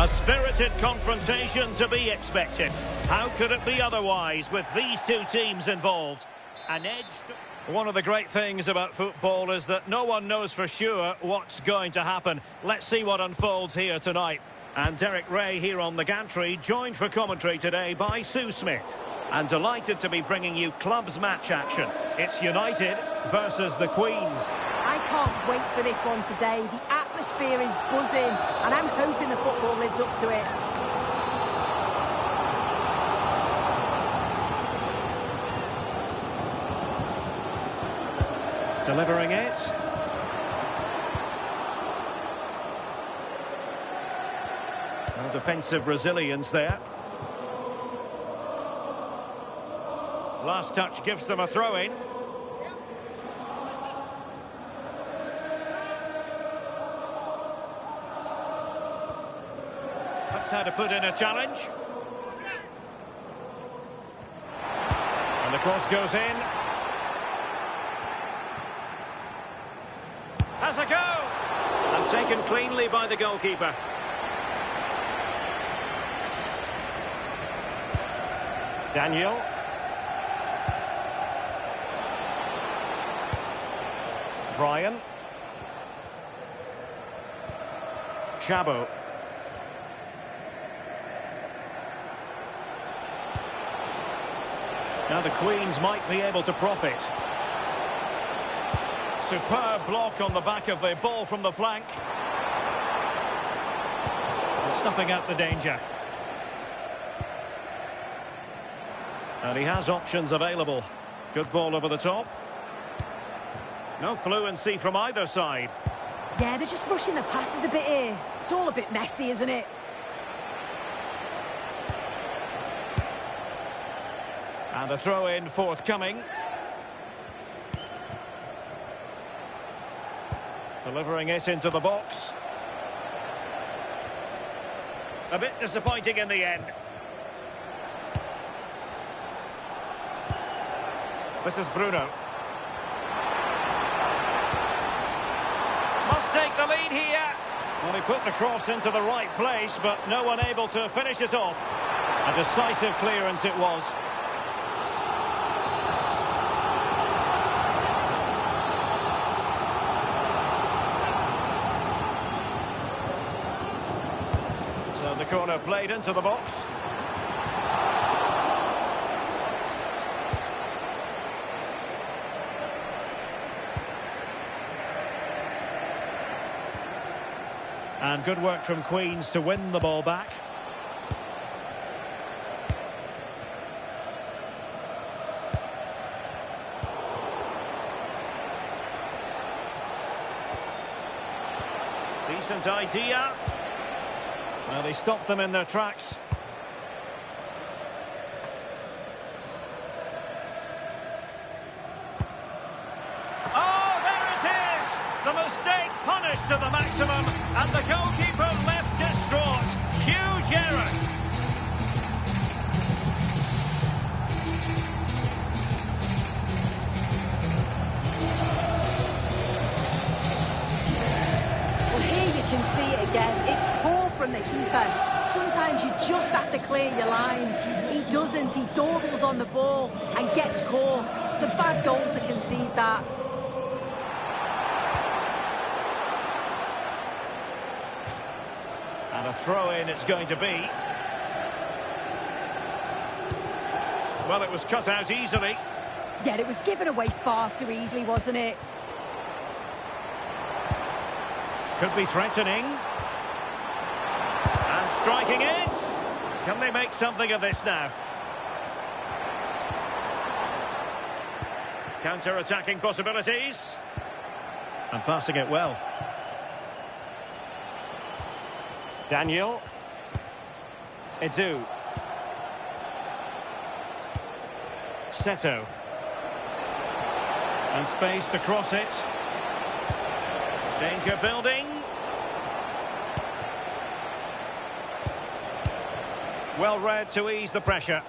A spirited confrontation to be expected. How could it be otherwise with these two teams involved? An edge. One of the great things about football is that no one knows for sure what's going to happen. Let's see what unfolds here tonight. And Derek Ray here on the gantry, joined for commentary today by Sue Smith. And delighted to be bringing you clubs match action. It's United versus the Queens. I can't wait for this one today. The atmosphere is buzzing, and I'm hoping the football lives up to it. Delivering it. No defensive resilience there. Last touch gives them a throw-in. That's how to put in a challenge. And the cross goes in. Has a go! And taken cleanly by the goalkeeper. Daniel. Brian. Chabo. Now the Queens might be able to profit. Superb block on the back of the ball from the flank. Snuffing out the danger. And he has options available. Good ball over the top. No fluency from either side. Yeah, they're just rushing the passes a bit here. It's all a bit messy, isn't it? And a throw-in forthcoming. Delivering it into the box. A bit disappointing in the end. This is Bruno. Must take the lead here. Well, he put the cross into the right place, but no one able to finish it off. A decisive clearance it was. So the corner played into the box. And good work from Queens to win the ball back. Decent idea. Well, they stopped them in their tracks. Oh, there it is! The mistake punished to the maximum, and the goalkeeper left distraught. Huge error. Well, here you can see it again. It's poor from the keeper. Sometimes you just have to clear your lines. He doesn't. He dawdles on the ball and gets caught. It's a bad goal to concede that. And a throw-in it's going to be. Well, it was cut out easily. Yeah, it was given away far too easily, wasn't it? Could be threatening. And striking it. Can they make something of this now? Counter-attacking possibilities. And passing it well. Daniel. Edu. Seto. And space to cross it. Danger building. Well read to ease the pressure.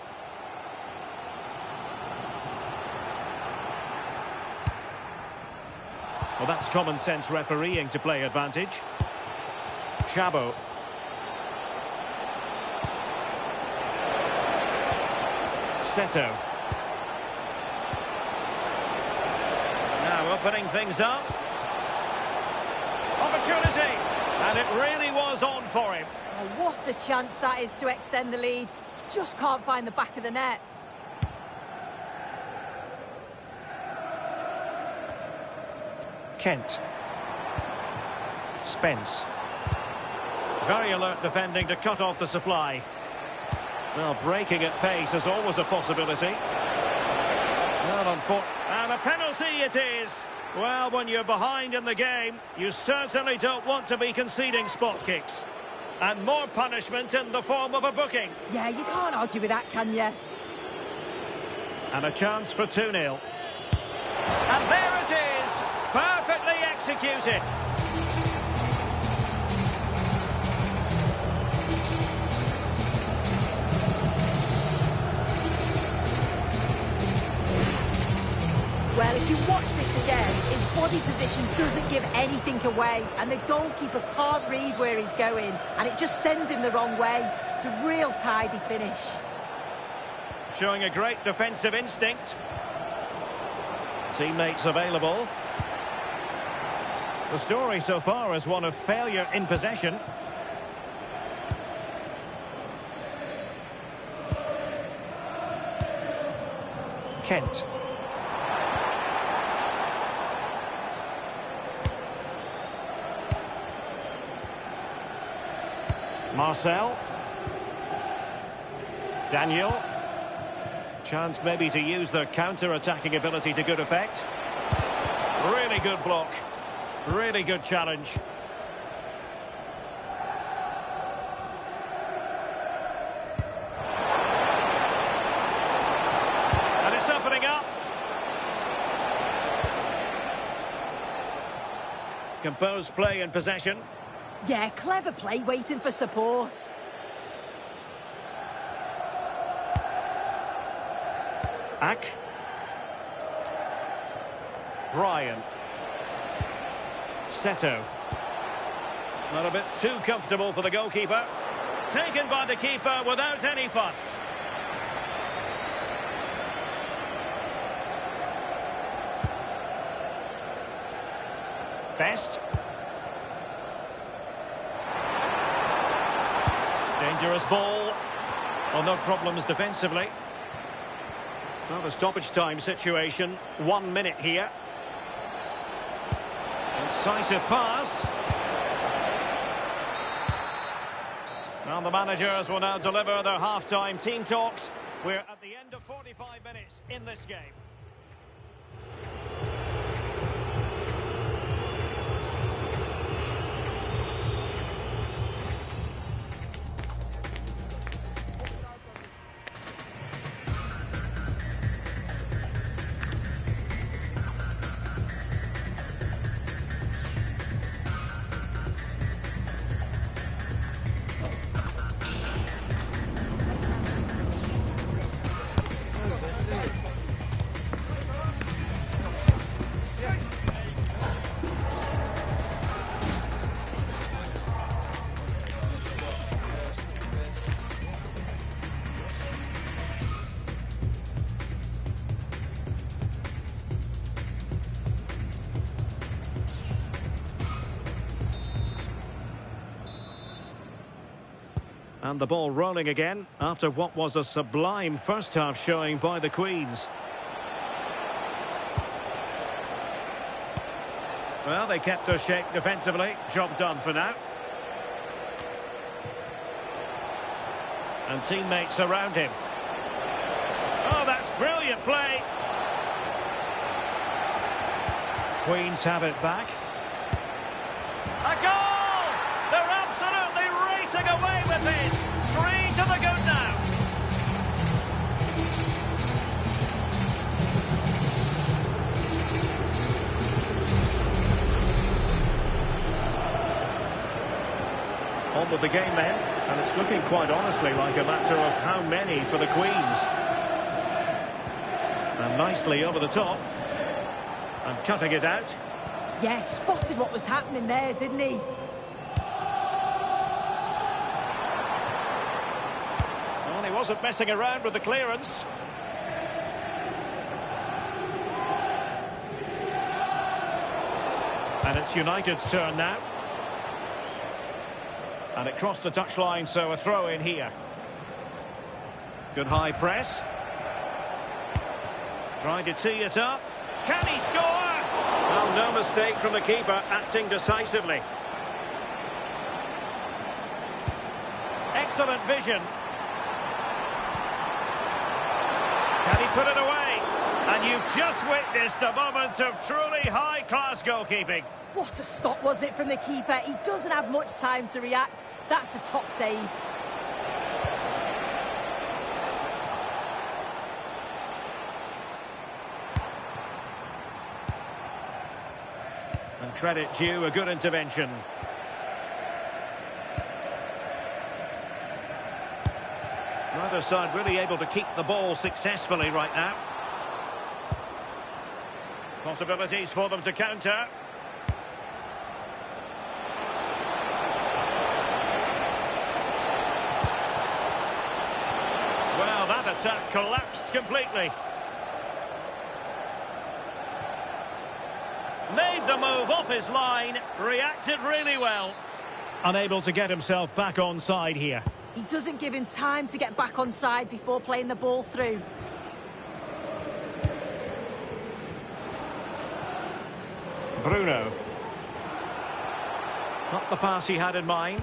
Well, that's common sense refereeing to play advantage. Chabo. Seto. Now opening things up. Opportunity. And it really was on for him. Oh, what a chance that is to extend the lead. He just can't find the back of the net. Kent. Spence. Very alert defending to cut off the supply. Well, breaking at pace is always a possibility. Not on foot. And a penalty it is. Well, when you're behind in the game, you certainly don't want to be conceding spot kicks. And more punishment in the form of a booking. Yeah, you can't argue with that, can you? And a chance for 2-0. And there it is. Perfectly executed. Well, if you watch this again, his body position doesn't give anything away, and the goalkeeper can't read where he's going, and it just sends him the wrong way. It's a real tidy finish. Showing a great defensive instinct. Teammates available. The story so far is one of failure in possession. Kent. Marcel. Daniel. Chance maybe to use their counter-attacking ability to good effect. Really good block. Really good challenge. And it's opening up. Composed play in possession. Yeah, clever play, waiting for support. Ack. Brian. Seto. Not a bit too comfortable for the goalkeeper. Taken by the keeper without any fuss. Best. Dangerous ball. Well, no problems defensively. Well, the stoppage time situation. 1 minute here. Incisive pass. Well, the managers will now deliver their half-time team talks. We're at the end of 45 minutes in this game. And the ball rolling again after what was a sublime first-half showing by the Queens. Well, they kept their shape defensively. Job done for now. And teammates around him. Oh, that's brilliant play. Queens have it back. A goal! They're absolutely racing away with this. 3 to the good now. On with the game then, and it's looking quite honestly like a matter of how many for the Queens. And nicely over the top. And cutting it out. Yeah, spotted what was happening there, didn't he? Well, he wasn't messing around with the clearance. And it's United's turn now. And it crossed the touchline, so a throw in here. Good high press. Trying to tee it up. Can he score? Well, no mistake from the keeper, acting decisively. Excellent vision. Can he put it away? And you've just witnessed a moment of truly high-class goalkeeping. What a stop, wasn't it, from the keeper? He doesn't have much time to react. That's a top save. And credit due, a good intervention. Neither side really able to keep the ball successfully right now. Possibilities for them to counter. Well, that attack collapsed completely. Made the move off his line, reacted really well. Unable to get himself back on side here. He doesn't give him time to get back on side before playing the ball through. Bruno. Not the pass he had in mind.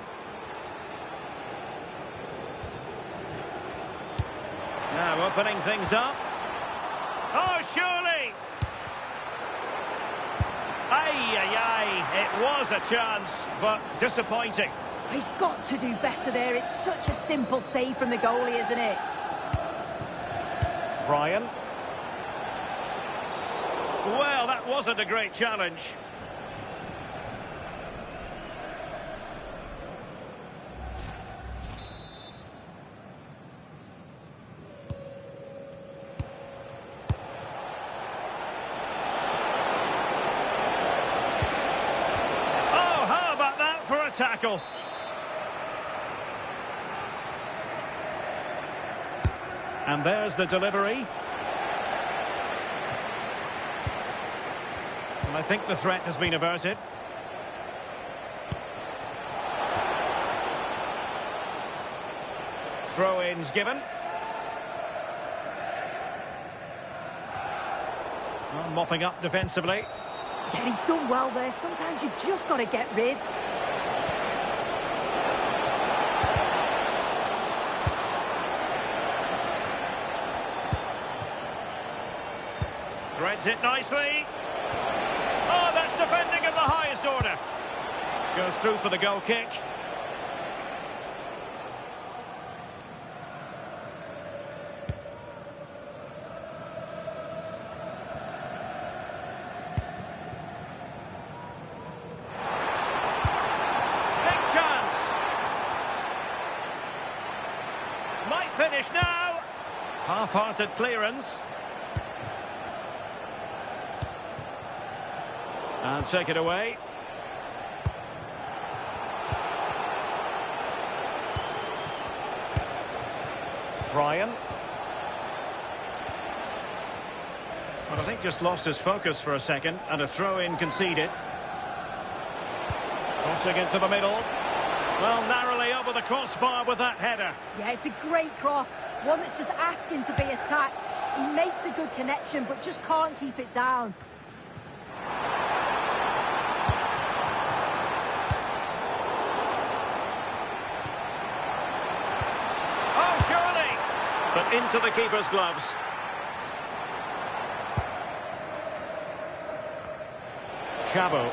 Now opening things up. Oh, surely! Ay, ay, ay. It was a chance, but disappointing. He's got to do better there. It's such a simple save from the goalie, isn't it? Brian. Well, that wasn't a great challenge. Oh, how about that for a tackle? And there's the delivery. And I think the threat has been averted. Throw-ins given. Well, mopping up defensively. Yeah, he's done well there. Sometimes you've just got to get rid. Threads it nicely. Oh, that's defending of the highest order. Goes through for the goal kick. Big chance. Might finish now. Half-hearted clearance. And take it away. Brian. Well, I think just lost his focus for a second, and a throw-in conceded. Crossing into the middle. Well, narrowly over the crossbar with that header. Yeah, it's a great cross. One that's just asking to be attacked. He makes a good connection, but just can't keep it down. But into the keeper's gloves. Chabo.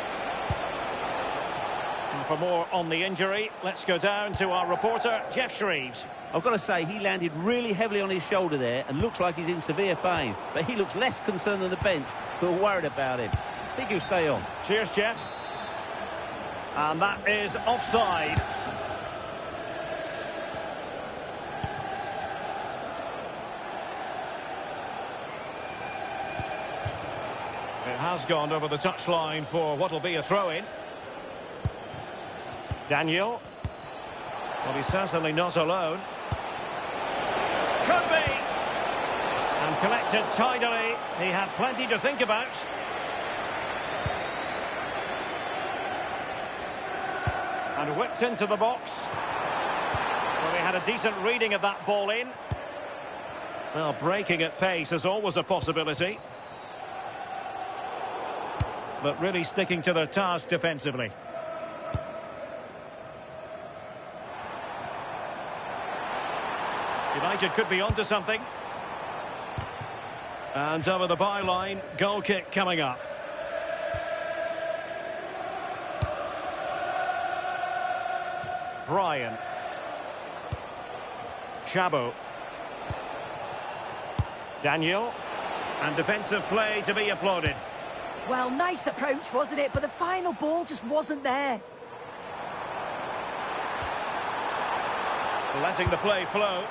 And for more on the injury, let's go down to our reporter, Jeff Shreves. I've got to say, he landed really heavily on his shoulder there and looks like he's in severe pain. But he looks less concerned than the bench, who are worried about him. I think he'll stay on. Cheers, Jeff. And that is offside. It has gone over the touchline for what will be a throw-in. Daniel. Well, he's certainly not alone. Could be. And collected tidily. He had plenty to think about. And whipped into the box. Well, he had a decent reading of that ball in. Well, breaking at pace is always a possibility. But really sticking to their task defensively. United could be onto something. And over the byline, goal kick coming up. Brian. Chabot. Daniel. And defensive play to be applauded. Well, nice approach, wasn't it? But the final ball just wasn't there. Letting the play flow.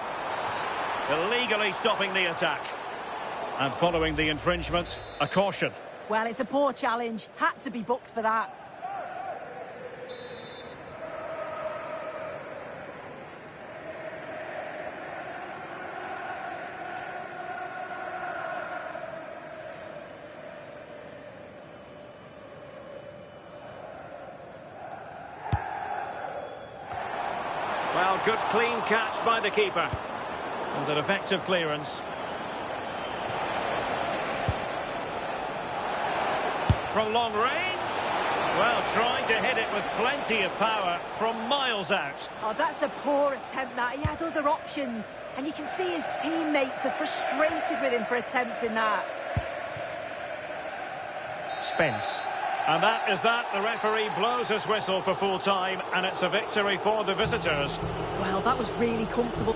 Illegally stopping the attack. And following the infringement, a caution. Well, it's a poor challenge. Had to be booked for that. Well, good clean catch by the keeper. And an effective clearance. From long range. Well, trying to hit it with plenty of power from miles out. Oh, that's a poor attempt, that. He had other options. And you can see his teammates are frustrated with him for attempting that. Spence. And that is that. The referee blows his whistle for full time, and it's a victory for the visitors. Well, that was really comfortable.